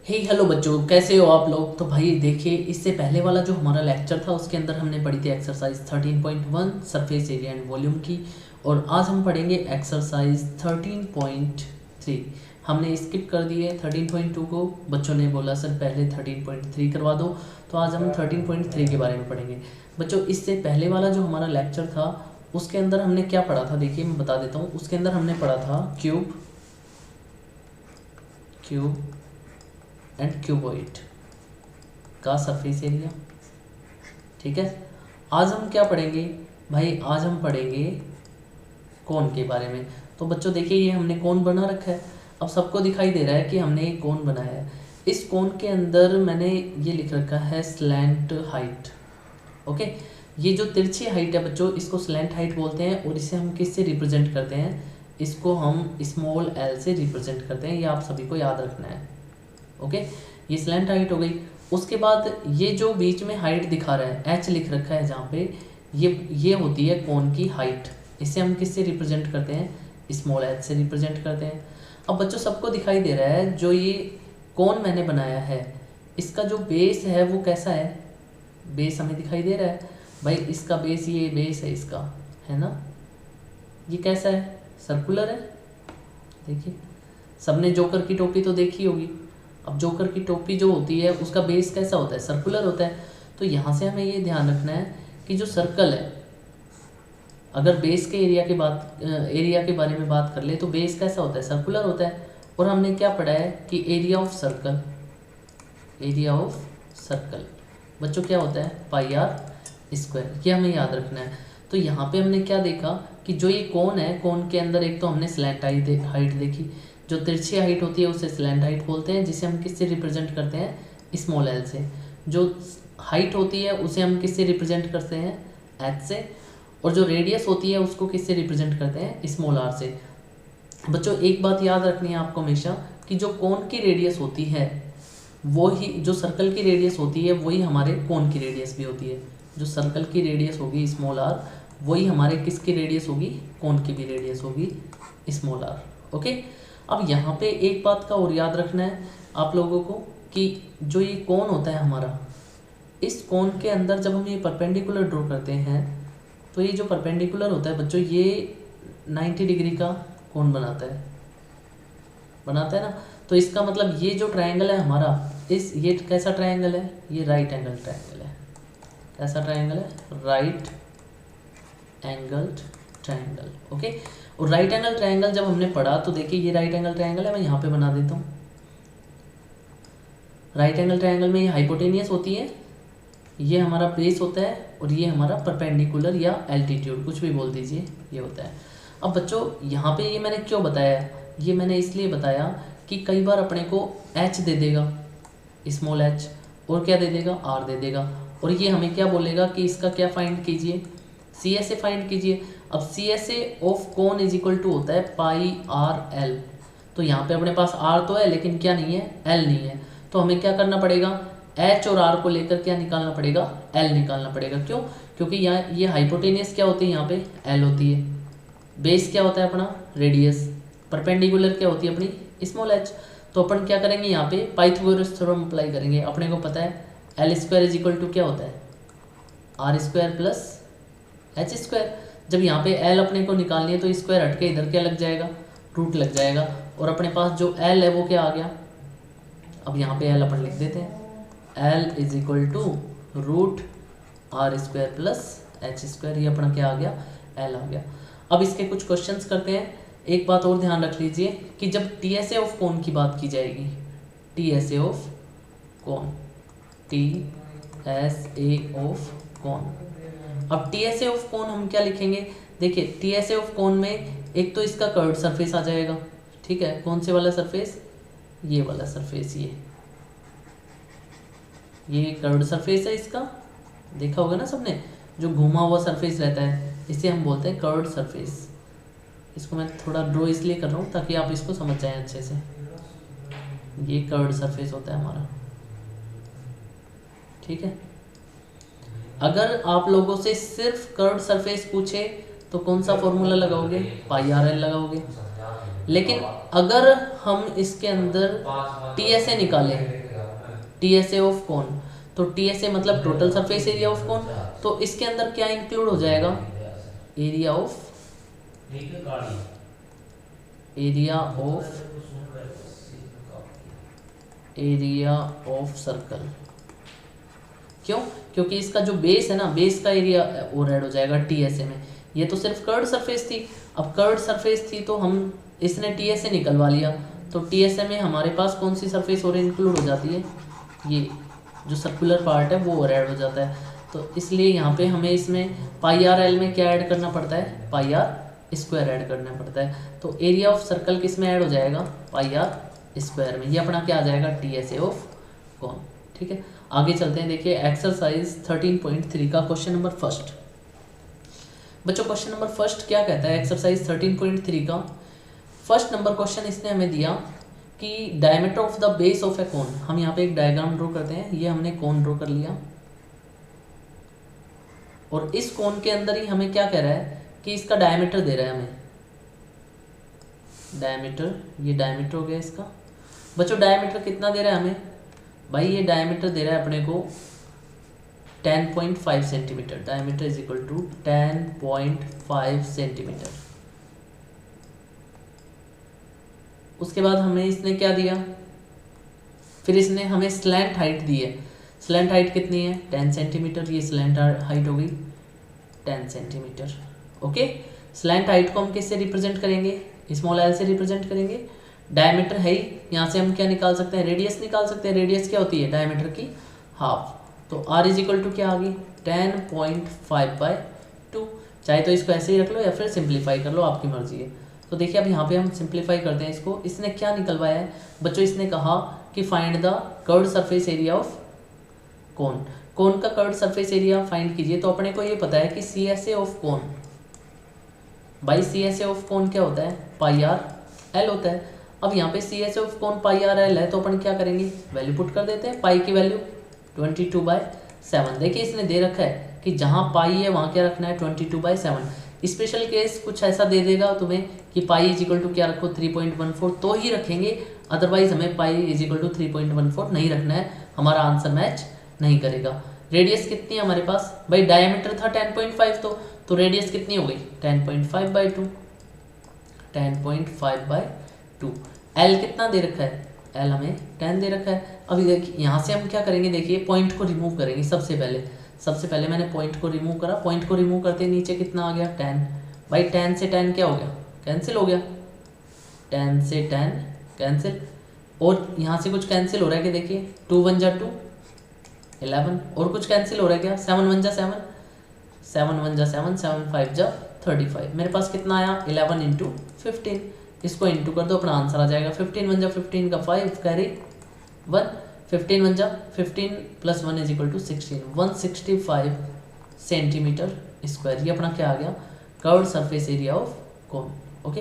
हे hello बच्चों, कैसे हो आप लोग। तो भाई देखिए, इससे पहले वाला जो हमारा लेक्चर था उसके अंदर हमने पढ़ी थी exercise 13.1 surface area and volume की। और आज हम पढ़ेंगे एक्सरसाइज 13.3। हमने स्किप कर दिए 13.2 को, बच्चों ने बोला सर पहले 13.3 करवा दो, तो आज हम 13.3 के बारे में पढ़ेंगे। बच्चों इससे पहले वाला जो हमारा लेक्चर था उसके अंदर हमने क्या पढ़ा था, देखिए मैं बता देता हूँ। उसके अंदर हमने पढ़ा था क्यूब एंड क्यूबॉइड का सरफेस एरिया। ठीक है, आज हम क्या पढ़ेंगे भाई, आज हम पढ़ेंगे कोन के बारे में। तो बच्चों देखिए, ये हमने कोन बना रखा है। अब सबको दिखाई दे रहा है कि हमने एक कोन बनाया है। इस कोन के अंदर मैंने ये लिख रखा है स्लैंट हाइट। ओके, ये जो तिरछी हाइट है बच्चों, इसको स्लैंट हाइट बोलते हैं। और इसे हम किससे रिप्रेजेंट करते हैं, इसको हम स्मॉल एल से रिप्रेजेंट करते हैं। ये आप सभी को याद रखना है। ओके, ये स्लैंट हाइट हो गई। उसके बाद ये जो बीच में हाइट दिखा रहा है, एच लिख रखा है जहाँ पे, ये होती है कोन की हाइट। इसे हम किससे रिप्रेजेंट करते हैं, स्मॉल एच से रिप्रेजेंट करते हैं। अब बच्चों सबको दिखाई दे रहा है, जो ये कोन मैंने बनाया है इसका जो बेस है वो कैसा है, बेस हमें दिखाई दे रहा है भाई। इसका बेस, ये बेस है इसका, है ना। ये कैसा है, सर्कुलर है। देखिए सबने जोकर की टोपी तो देखी होगी। अब जोकर की टोपी जो होती है उसका बेस कैसा होता है, सर्कुलर होता है। तो यहाँ से हमें ये ध्यान रखना है कि जो सर्कल है, अगर बेस के एरिया के बारे में बात कर ले तो बेस कैसा होता है, सर्कुलर होता है। और हमने क्या पढ़ा है कि एरिया ऑफ सर्कल बच्चों क्या होता है, पाई आर स्क्वायर। ये हमें याद रखना है। तो यहाँ पे हमने क्या देखा कि जो ये कोन है, कोन के अंदर एक तो हमने स्लैंट हाइट देखी। जो तिरछी हाइट होती है उसे स्लैंट हाइट बोलते हैं, जिसे हम किससे रिप्रेजेंट करते हैं, स्मॉल एल से। जो हाइट होती है उसे हम किससे रिप्रेजेंट करते हैं, एच से। और जो रेडियस होती है उसको किससे रिप्रेजेंट करते हैं, स्मॉल आर से। बच्चों एक बात याद रखनी है आपको हमेशा, कि जो कोन की रेडियस होती है वो ही, जो सर्कल की रेडियस होती है वही हमारे कोन की रेडियस भी होती है। जो सर्कल की रेडियस होगी स्मॉल आर, वही हमारे किसकी रेडियस होगी, कोन की भी रेडियस होगी स्मॉल आर। ओके, अब यहाँ पे एक बात का और याद रखना है आप लोगों को, कि जो ये कोन होता है हमारा, इस कोन के अंदर जब हम ये परपेंडिकुलर ड्रॉ करते हैं तो ये जो परपेंडिकुलर होता है बच्चों, ये 90 डिग्री का कोन बनाता है ना। तो इसका मतलब ये जो ट्रायंगल है हमारा, ये कैसा ट्रायंगल है, ये राइट एंगल ट्रायंगल है। कैसा ट्रायंगल है, राइट एंगल्ड ट्रायंगल। ओके, और राइट एंगल ट्रायंगल जब हमने पढ़ा तो देखिए ये राइट एंगल ट्रायंगल है, मैं यहाँ पे बना देता हूँ। राइट एंगल ट्रायंगल में ये हाइपोटेनियस होती है, ये हमारा बेस होता है, और ये हमारा परपेंडिकुलर या एल्टीट्यूड, कुछ भी बोल दीजिए, ये होता है। अब बच्चों यहाँ पे ये मैंने क्यों बताया, ये मैंने इसलिए बताया कि कई बार अपने को एच दे देगा, स्मॉल एच, और क्या दे देगा, आर दे देगा। और ये हमें क्या बोलेगा कि इसका क्या फाइंड कीजिए, सी एस ए फाइंड कीजिए। अब C S A of cone is equal to होता है पाई आर एल। तो यहाँ पे अपने पास आर तो है लेकिन क्या नहीं है, एल नहीं है। तो हमें क्या करना पड़ेगा, एच और आर को लेकर क्या निकालना पड़ेगा, एल निकालना पड़ेगा। क्यों, क्योंकि यहाँ ये हाइपोटेनियस क्या होती है, यहाँ पे एल होती है। बेस क्या होता है अपना, रेडियस। परपेंडिकुलर क्या होती है अपनी, स्मॉल एच। तो अपन क्या करेंगे, यहाँ पे पाइथागोरस थ्योरम अप्लाई करेंगे। अपने को पता है L square is equal to क्या होता है, R square plus H square. जब यहाँ पे एल अपने को निकालनी है तो स्क्वायर हट के इधर क्या लग जाएगा, रूट लग जाएगा। और अपने पास जो एल है वो क्या आ गया, अब यहाँ पे एल अपन लिख देते हैं, L is equal to root R square plus H square. ये अपना क्या आ गया, एल आ गया। अब इसके कुछ क्वेश्चंस करते हैं। एक बात और ध्यान रख लीजिए कि जब T S A of cone की बात की जाएगी, T S A of cone, T S A of cone. अब T S A of cone हम क्या लिखेंगे, देखिए T S A of cone में एक तो इसका कर्व्ड सरफेस आ जाएगा। ठीक है, कौन से वाला सरफेस, ये वाला सरफेस, ये कर्व्ड सरफेस है इसका, देखा होगा ना सबने, जो घुमा हुआ सरफेस रहता है इसे हम बोलते हैं कर्व्ड सरफेस। इसको मैं थोड़ा ड्रॉ इसलिए कर रहा हूँ ताकि आप इसको समझ जाएं अच्छे से। ये कर्व्ड सरफेस होता है हमारा। ठीक है, अगर आप लोगों से सिर्फ कर्व्ड सरफेस पूछे तो कौन सा फॉर्मूला लगाओगे, पाई आर एल लगाओगे। लेकिन अगर हम इसके अंदर TSA निकालें, TSA ऑफ कोन, तो TSA मतलब टोटल सरफेस एरिया ऑफ कोन, तो इसके अंदर क्या इंक्लूड हो जाएगा, एरिया ऑफ सर्कल। क्यों? क्योंकि इसका जो बेस है ना, बेस का एरिया वो ऐड हो जाएगा TSA में। ये तो सिर्फ कर्व्ड सरफेस थी, अब कर्व्ड सरफेस थी तो हम इसने TSA निकलवा लिया, तो TSA में हमारे पास कौन सी सरफेस और इंक्लूड हो जाती है, ये जो सर्कुलर पार्ट है वो और ऐड हो जाता है। तो इसलिए यहाँ पे हमें इसमें पाई आर एल में क्या ऐड करना पड़ता है, पाई आर स्क्वायर ऐड करना पड़ता है। तो एरिया ऑफ सर्कल किस में ऐड हो जाएगा, पाई आर स्क्वायर में। ये अपना क्या आ जाएगा, TSA ऑफ कोन। ठीक है, आगे चलते हैं। देखिए एक्सरसाइज 13.3 का क्वेश्चन नंबर फर्स्ट। बच्चों क्वेश्चन नंबर फर्स्ट क्या कहता है, एक्सरसाइज 13.3 का फर्स्ट नंबर क्वेश्चन इसने हमें दिया कि diameter of the base of a cone. हम यहाँ पे एक डायग्राम ड्रॉ करते हैं, ये हमने कोन ड्रॉ कर लिया, और इस कोन के अंदर ही हमें क्या कह रहा है कि इसका डायमीटर दे रहा है हमें, डायमीटर, ये डायमीटर हो गया इसका। बच्चों डायमीटर कितना दे रहा है हमें, भाई ये डायमीटर दे रहा है अपने को 10.5 centimetre. Diameter is equal to 10.5 centimetre. उसके बाद हमें इसने क्या दिया, फिर इसने हमें स्लैंट हाइट दी है। स्लैंट हाइट कितनी है, 10 सेंटीमीटर। ये स्लैंट हाइट हो गई 10 सेंटीमीटर। ओके, स्लैंट हाइट को हम किससे रिप्रेजेंट करेंगे, स्मॉल एल से रिप्रेजेंट करेंगे। डायमीटर है ही, यहाँ से हम क्या निकाल सकते हैं, रेडियस निकाल सकते हैं। रेडियस क्या होती है, डायमीटर की हाफ। तो R इज इक्वल टू क्या आ गई, 10.5/2। चाहे तो इसको ऐसे ही रख लो या फिर सिंप्लीफाई कर लो, आपकी मर्जी है। तो देखिए अब यहाँ पे हम सिंप्लीफाई करते हैं इसको। इसने क्या निकलवाया है बच्चों, इसने कहा कि find the curved surface area of cone. Cone का कर्व्ड सरफेस एरिया फाइंड कीजिए। तो अपने को ये पता है कि CSA of cone, by CSA of cone क्या होता है, पाई आर एल होता है। अब यहाँ पे CSA of cone pi R L है, तो अपन क्या करेंगे, वैल्यू पुट कर देते हैं। पाई की वैल्यू 22/7। देखिए इसने दे रखा है कि जहाँ पाई है वहाँ क्या रखना है, 22/7। स्पेशल केस कुछ ऐसा दे देगा तुम्हें कि पाई इज इक्वल टू क्या रखो, 3.14, तो ही रखेंगे। अदरवाइज हमें पाई इज इक्वल टू 3.14 नहीं रखना है, हमारा आंसर मैच नहीं करेगा। रेडियस कितनी है हमारे पास, भाई डायमीटर था 10.5, तो रेडियस कितनी हो गई, 10.5/2। 10.5/2। एल कितना दे रखा है, एल हमें 10 दे रखा है। अभी देखिए यहाँ से हम क्या करेंगे, देखिए पॉइंट को रिमूव करेंगे। सबसे पहले मैंने पॉइंट को रिमूव करा। पॉइंट को रिमूव करते नीचे कितना आ गया, 10। भाई 10 से 10 क्या हो गया, कैंसिल हो गया। 10 से 10 कैंसिल, और यहाँ से कुछ कैंसिल हो रहा है कि देखिए 2 1 जा 2, 11, और कुछ कैंसिल हो रहा है क्या, 7 1 जा 7, 7 1 जा 7, 7 5 जा 35। मेरे पास कितना आया, 11 × 15। इसको इंटू कर दो, अपना आंसर आ जाएगा। 15 1 जा 15 का 5 कैरी 1, 15 1 जा 15 + 1 is equal to 16, 165 centimetre square. ये अपना क्या आ गया, curved surface area of cone. Okay,